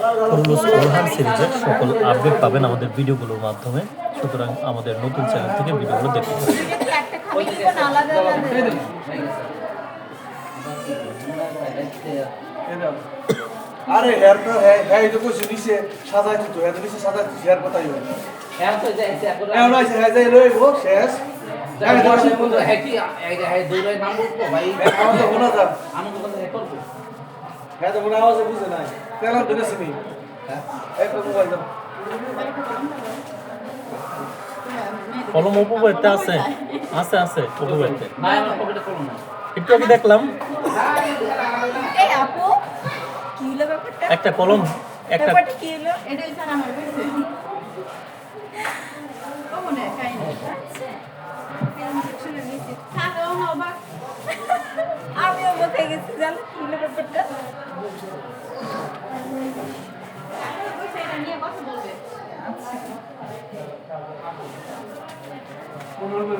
ফুলুস ওরহান সিরিজের সকল আপডেট পাবেন আমাদের ভিডিওগুলোর মাধ্যমে। সুতরাং আমাদের নতুন চ্যানেল থেকে ভিডিওগুলো দেখতে পাবেন। আরে হেয়ার তো হ্যাঁ এটা কইছে নিচে সাজাইতে তো এত নিচে সাজাইতে হেয়ার কথাই হয় হ্যাঁ তো যাইছে এখন এখন আছে হ্যাঁ যাই লইব শেষ হ্যাঁ বন্ধু হ্যাঁ কি হ্যাঁ দুইটাই নাম বলবো ভাই আমার তো শোনা যাক আমি তো কথা করব হ্যাঁ তো কোনো আওয়াজে বুঝে নাই তেলাম ধরেছি নি হ্যাঁ এক মোবাইল দাও কলম উপবাইতে আছে আছে আছে উপবাইতে না আমার পকেটে কলম না একটু আগে দেখলাম এই আপু কি হলো ব্যাপারটা? একটা কলম একটা ব্যাপারটা কি হলো? এটা হচ্ছে আমার কাছে। ও মনে হয় কাহিনী। আচ্ছা। film section এ নিয়েছি। থাকো না অবাক। আমি অবাক হয়ে গেছি জানো কি হলো ব্যাপারটা? সেটা নিয়ে কথা বলবে। আচ্ছা।